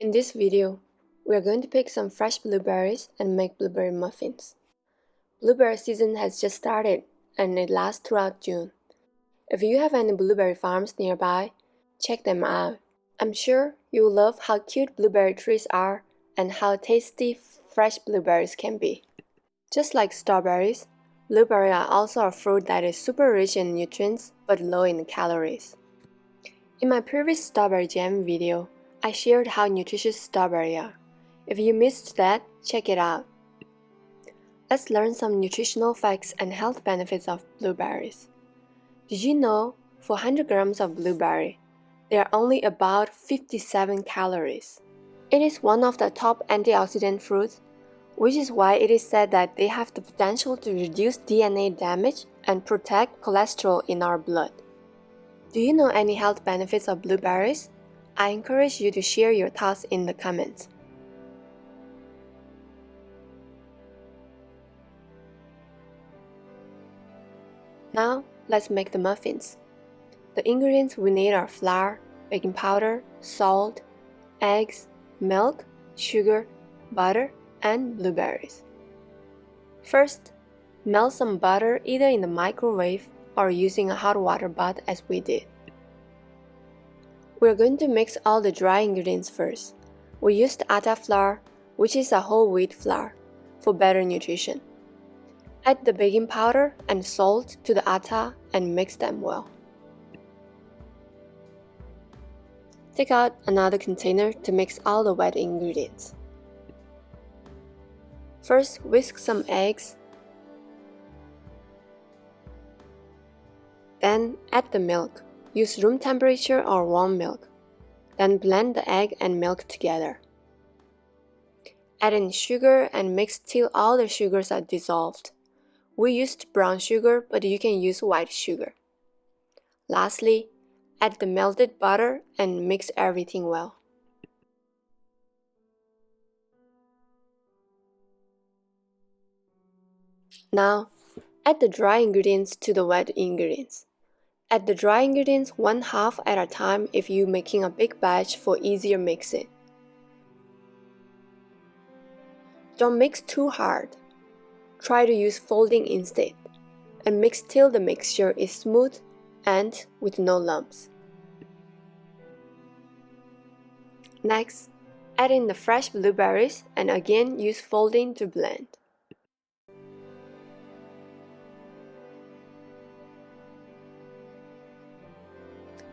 In this video, we are going to pick some fresh blueberries and make blueberry muffins. Blueberry season has just started and it lasts throughout June. If you have any blueberry farms nearby, check them out. I'm sure you will love how cute blueberry trees are and how tasty fresh blueberries can be. Just like strawberries, blueberries are also a fruit that is super rich in nutrients but low in calories. In my previous strawberry jam video, I shared how nutritious strawberries are. If you missed that, check it out. Let's learn some nutritional facts and health benefits of blueberries. Did you know for 100 grams of blueberry, there are only about 57 calories? It is one of the top antioxidant fruits, which is why it is said that they have the potential to reduce DNA damage and protect cholesterol in our blood. Do you know any health benefits of blueberries? I encourage you to share your thoughts in the comments. Now, let's make the muffins. The ingredients we need are flour, baking powder, salt, eggs, milk, sugar, butter, and blueberries. First, melt some butter either in the microwave or using a hot water bath as we did. We're going to mix all the dry ingredients first. We used Atta Flour, which is a whole wheat flour, for better nutrition. Add the baking powder and salt to the atta and mix them well. Take out another container to mix all the wet ingredients. First, whisk some eggs. Then add the milk. Use room temperature or warm milk. Then blend the egg and milk together. Add in sugar and mix till all the sugars are dissolved. We used brown sugar, but you can use white sugar. Lastly, add the melted butter and mix everything well. Now, add the dry ingredients to the wet ingredients. Add the dry ingredients 1/2 at a time if you're making a big batch for easier mixing. Don't mix too hard. Try to use folding instead, and mix till the mixture is smooth and with no lumps. Next, add in the fresh blueberries and again use folding to blend.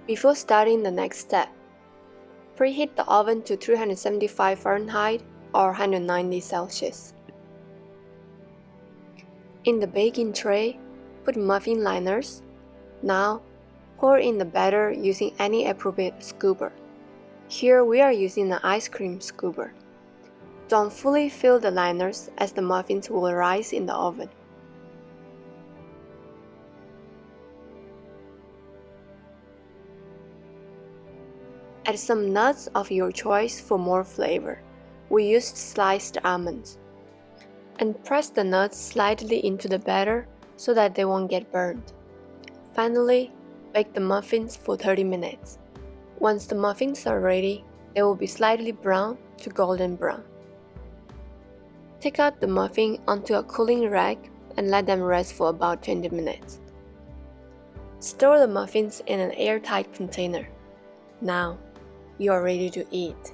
Before starting the next step, preheat the oven to 375 Fahrenheit or 190 Celsius. In the baking tray, put muffin liners. Now, pour in the batter using any appropriate scooper. Here we are using an ice cream scooper. Don't fully fill the liners as the muffins will rise in the oven. Add some nuts of your choice for more flavor. We used sliced almonds. And press the nuts slightly into the batter so that they won't get burned. Finally, bake the muffins for 30 minutes. Once the muffins are ready, they will be slightly brown to golden brown. Take out the muffin onto a cooling rack and let them rest for about 20 minutes. Store the muffins in an airtight container. Now, you are ready to eat.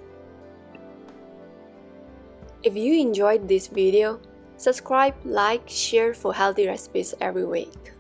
If you enjoyed this video, subscribe, like, share for healthy recipes every week.